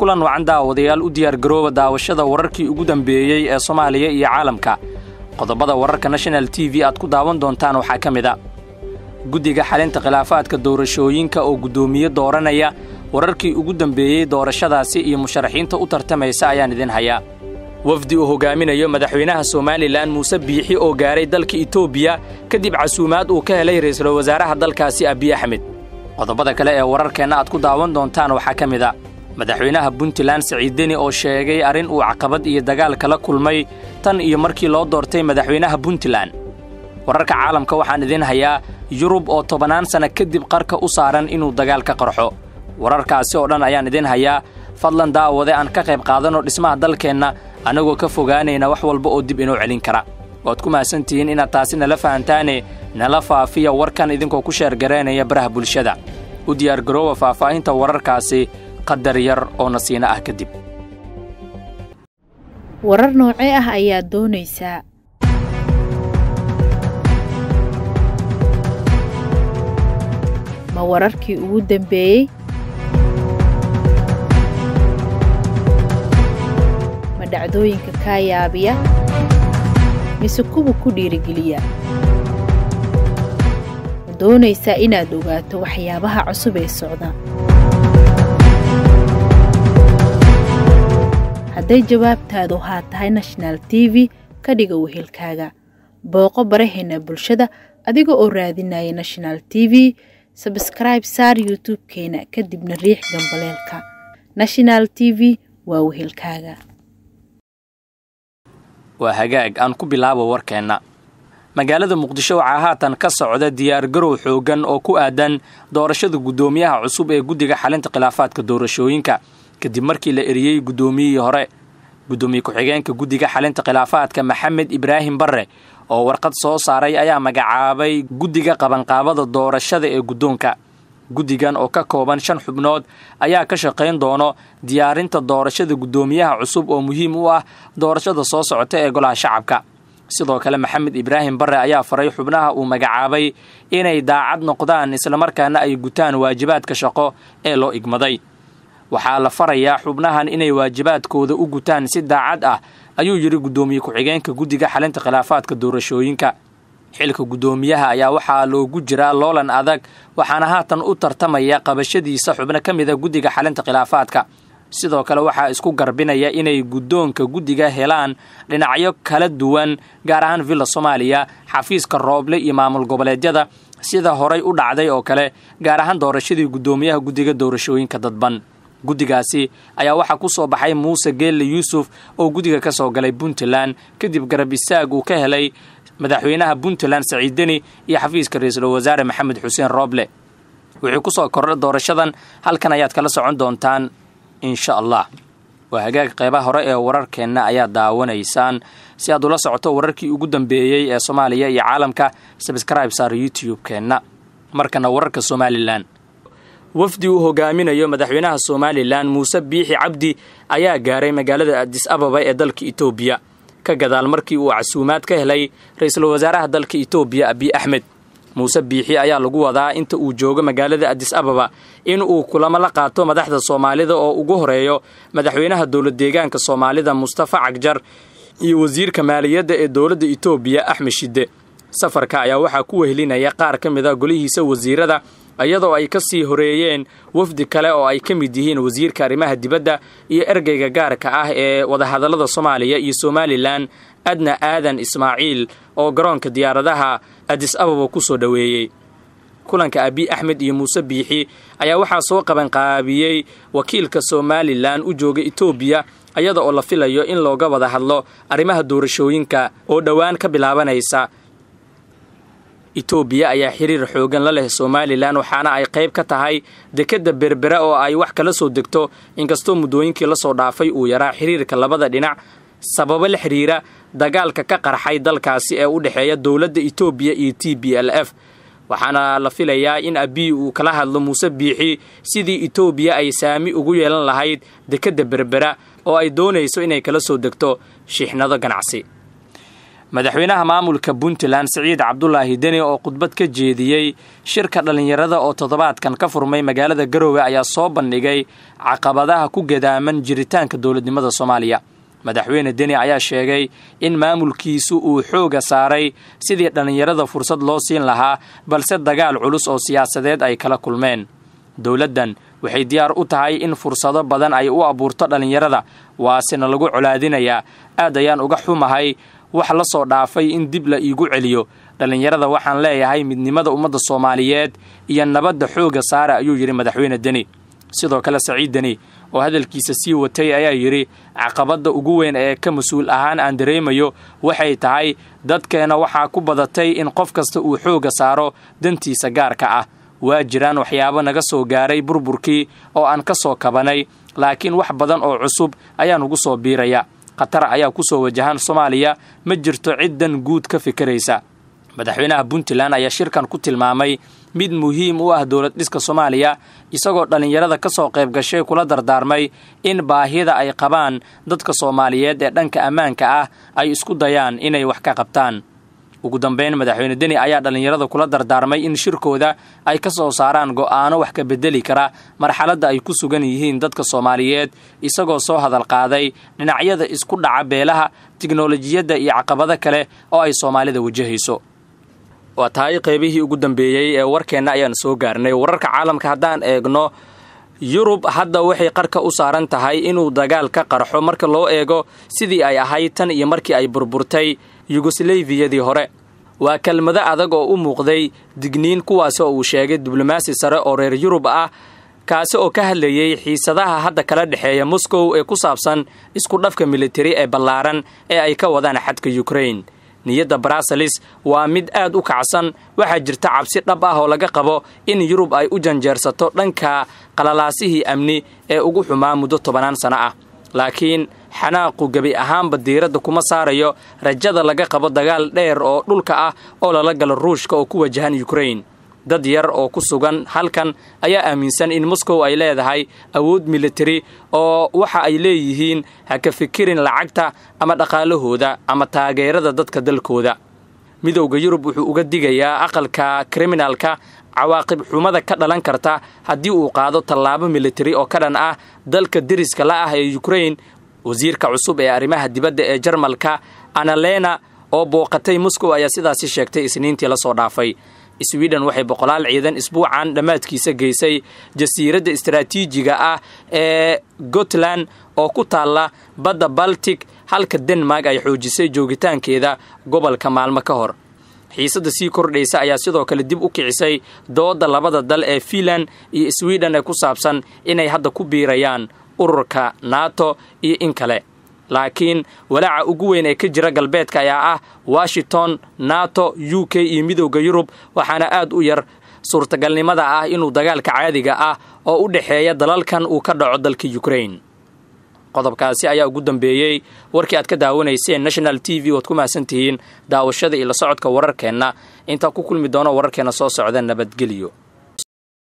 kulan wacan daawadayaal u diyaar garooba daawashada wararkii ugu dambeeyay ee Soomaaliya iyo caalamka. Qodobada wararka National TV aad ku daawan doontaan waxaa kamid ah guddiga xalinta khilaafaadka doorashooyinka oo gudoomiye dooranaya wararkii ugu dambeeyay doorashadaasi iyo musharaxiinta u tartamaysa ayaan idin hayaa. wafdi uu hogaaminayo madaxweynaha Soomaaliland Muuse Biixi oo gaaray dalka Itoobiya kadib casuumaad uu ka helay ra'iisul wasaaraha dalkaasi Abiy Ahmed. qodobada kale ee wararkeena aad ku daawan doontaan waxaa kamid ah madaxweynaha Puntland Saciid Deni oo sheegay arin uu caqabad iyo dagaal kala kulmay tan iyo markii loo doortay madaxweynaha Puntland. wararka caalamka waxaan idin hayaa Yurub oo 10 sano kadib qarka u saaran inuu dagaal ka qarxo. wararkaasi oo dhan ayaan idin hayaa. fadlan daawade aan ka qayb qaadano dhismaha dalkeenna anagoo ka fogaanayna wax walba oo dib inoo celin kara. waad ku maasantihiin inaad taasi nala fahantaane nala faafiya warkan idinkoo ku sheer gareynaya baraha bulshada. u diyaar garooba faahfaahinta wararkaasi qadar yar oo nasiina ah kadib. warar noocee ah ayaa doonaysaa? ma wararkii ugu dambeeyay? ma dhacdooyinka ka yaabiya? mise kuwa ku dhiirigeliya? ma doonaysaa inaad ogaato waxyaabaha cusub ee socda? hadday jawaabtaadu haa tahay National TV ka dhiga wehelkaaga. booqo baraheena bulshada adiga oo raadinaya National TV. subscribe saar YouTube-keena kadibna riix gambaleelka. National TV waa wehelkaaga. waa hagaag aan ku bilaabo warkeena. magaalada Muqdisho waxaa haatan ka socda diyaar garow xoogan oo ku aadan doorashada gudoomiyaha cusub ee guddiga xalinta khilaafaadka doorashooyinka kadib markii la eriyay gudoomiyihii hore. gudoomiye ku-xigeenka guddiga xalinta khilaafaadka Maxamed Ibraahim Barre oo warqad soo saaray ayaa magacaabay guddiga qabanqaabada doorashada ee guddoonka. guddigan oo ka kooban 5 xubnood ayaa ka shaqayn doono diyaarinta doorashada gudoomiyaha cusub oo muhiim u ah doorashada soo socota ee golaha shacabka. sidoo kale Maxamed Ibraahim Barre ayaa faray xubnaha uu magacaabay inay daacad noqdaan isla markaana ay gutaan waajibaadka shaqo ee loo igmaday. waxaa la farayaa xubnahan inay waajibaadkooda u gutaan si daacad ah ayuu yiri gudoomiye ku-xigeenka guddiga xalinta khilaafaadka doorashooyinka. xilka gudoomiyaha ayaa waxaa loogu jiraa loolan adag waxaana haatan u tartamaya qabashadiisa xubno ka mid ah guddiga xalinta khilaafaadka. sidoo kale waxaa isku garbinaya inay guddoonka guddiga helaan dhinacyo kala duwan gaar ahaan Villa Soomaaliya, xafiiska Rooble iyo maamul goboleedyada sida horay u dhacday oo kale gaar ahaan doorashadii gudoomiyaha guddiga doorashooyinka dadban. guddigaasi ayaa waxaa ku soo baxay Muuse Geelle Yuusuf oo guddiga ka soo galay Puntland kadib garab istaag uu ka helay madaxweynaha Puntland Saciid Deni iyo xafiiska ra'iisul wasaare Maxamed Xuseen Rooble. wixii ku soo kordhay doorashadan halkan ayaad kala socon doontaan insha Allah. waa hagaag qaybaha hore ee wararkeena ayaa daawanaysaan. si aad ula socoto wararkii ugu dambeeyay ee Soomaaliya iyo caalamka subscribe saar YouTube-keena. markana wararka Somaliland. wafdi uu hogaaminayo madaxweynaha Soomaaliland Muuse Biixi Cabdi ayaa gaaray magaalada Addis Ababa ee dalka Itoobiya ka gadaal markii uu casuumaad ka helay ra'iisul wasaaraha dalka Itoobiya Abiy Ahmed. Muuse Biixi ayaa lagu wadaa inta uu joogo magaalada Addis Ababa in uu kulamo la qaato madaxda Soomaalida oo ugu horeeyo madaxweynaha dawlad deegaanka Soomaalida Mustafa Cagjar iyo wasiirka maaliyadda ee dawladda Itoobiya Axmed Shide. safarka ayaa waxaa ku wehelinaya qaar ka mid ah golihiisa wasiirada iyadoo ay ka sii horeeyeen wafdi kale oo ay ka mid yihiin wasiirka arrimaha dibadda iyo ergeyga gaarka ah ee wadahadallada Soomaaliya iyo Somaliland Adna Aadan Ismaaciil oo garoonka diyaaradaha Addis Ababa ku soo dhaweeyay. kulanka Abiy Ahmed iyo Muuse Biixi ayaa waxaa soo qaban qaabiyay wakiilka Somaliland u jooga Itoobiya iyadoo la filayo in looga wada hadlo arrimaha doorashooyinka oo dhawaan ka bilaabanaysa. Itoobiya ayaa xiriir xoogan la leh Somaliland waxaana ay qayb ka tahay dekedda Berbera oo ay wax kala soo degto inkastoo muddooyinkii la soo dhaafay uu yaraa xiriirka labada dhinac sababo la xiriira dagaalka ka qarxay dalkaasi ee u dhaxeeya dawladda Itoobiya iyo TPLF. waxaana la filayaa in Abiy uu kala hadlo Muuse Biixi sidii Itoobiya ay saami ugu yeelan lahayd dekedda Berbera oo ay doonayso inay kala soo degto shixnado ganacsi. madaxweynaha maamulka Puntland Siciid Cabdullaahi Deni oo khudbad ka jeediyey shirka dhalinyarada oo toddobaadkan ka furmay magaalada Garowe ayaa soo bandhigay caqabadaha ku gadaaman jiritaanka dowladnimada Soomaaliya. madaxweyne Deni ayaa sheegay in maamulkiisu uu xooga saaray sidii dhalinyarada fursad loo siin lahaa balse dagaal culus oo siyaasadeed ay kala kulmeen. dowladdan waxay diyaar u tahay in fursado badan ay u abuurto dhalinyarada waasina lagu colaadinayaa. aad ayaan uga xumahay wax la soo dhaafay in dib la iigu celiyo. dhalinyarada waxaan leeyahay midnimada ummadda Soomaaliyeed iyo nabadda xooga saara ayuu yiri madaxweyne Deni. sidoo kale Siciid Deni oo hadalkiisa sii watay ayaa yiri caqabada ugu weyn ee ka mas'uul ahaan aan dareemayo waxay tahay dadkeena waxaa ku badatay in qof kasta uu xooga saaro dantiisa gaarka ah. waa jiraan waxyaabo naga soo gaaray burburkii oo aan ka soo kabanay laakiin wax badan oo cusub ayaa nagu soo biiraya. qatar ayaa ku soo wajahan Soomaaliya ma jirto ciidan guud ka fikiraysa. madaxweynaha Puntland ayaa shirkan ku tilmaamay mid muhiim u ah dowlad dhiska Soomaaliya isagoo dhalinyarada ka soo qayb gashay kula dardaarmay in baahida ay qabaan dadka Soomaaliyeed ee dhanka ammaanka ah ay isku dayaan inay wax ka qabtaan. ugu dambeyn madaxweyne Deni ayaa dhalinyarada kula dardaarmay in shirkooda ay ka soo saaraan go'aano wax ka bedeli kara marxaladda ay ku sugan yihiin dadka Soomaaliyeed isagoo soo hadal qaaday dhinacyada isku dhaca beelaha tiknoolajiyadda iyo caqabado kale oo ay Soomaalida wajahayso. waa tahay qaybihii ugu dambeeyay ee warkeena ayaan soo gaarnay. wararka caalamka haddaan eegno Yurub hadda waxay qarka u saaran tahay inuu dagaal ka qarxo marka loo eego sidii ay ahayd tan iyo markii ay burburtay Yugoslaviadii hore. waa kelmado adag oo u muuqday digniin kuwaas oo uu sheegay diblomaasi sare oo reer Yurub ah kaasi oo ka hadlayay xiisadaha hadda kala dhaxeeya Moscow ee ku saabsan isku dhafka military ee ballaaran ee ay ka wadaan xadka Ukraine. niyadda Brussels waa mid aad u kacsan. waxaa jirta cabsi dhab ah oo laga qabo in Yurub ay u janjeersato dhanka qalalaasihii amni ee ugu xumaa muddo 10 sano ah. laakiin xanaaqu gabi ahaanba diiradda kuma saarayo rajada laga qabo dagaal dheer oo dhulka ah oo lala galo Ruushka oo ku wajahan Ukraine. dad yar oo ku sugan halkan ayaa aaminsan in Moscow ay leedahay awood military oo waxa ay leeyihiin ha ka fikirin lacagta ama dhaqaalahooda ama taageerada dadka dalkooda. midowga Yurub wuxuu uga digayaa aqalka criminalka cawaaqib xumada ka dhalan karta haddii uu qaado tallaabo military oo ka dhan ah dalka deriska la ah ee Ukraine. wasiirka cusub ee arrimaha dibadda ee Jarmalka Annalena oo booqatay Moscow ayaa sidaasi sheegtay Isniintii la soo dhaafay. Sweden waxay boqolaal ciidan isbuucan dhamaadkiisa geysay jasiiradda istiraatiijiga ah ee Gotland oo ku taala badda Baltic halka Denmark ay xoojisay joogitaankeeda gobolka maalmo ka hor. xiisada sii kordhaysa ayaa sidoo kale dib u kicisay dooda labada dal ee Finland iyo Sweden ee ku saabsan inay hadda ku biirayaan ururka NATO iyo in kale. laakiin walaaca ugu weyn ee ka jira galbeedka ayaa ah Washington, NATO, UK iyo midowga Yurub waxaana aad u yar suurtagalnimada ah inuu dagaalka caadiga ah oo u dhaxeeya dalalkan uu ka dhaco dalka Ukraine. qodobkaasi ayaa ugu dambeeyay warkii aad ka daawanayseen National TV oo ku mahadsantihiin daawashada iyo la socodka wararkeena. inta ku kulmi doono wararkeena soo socda nabadgelyo.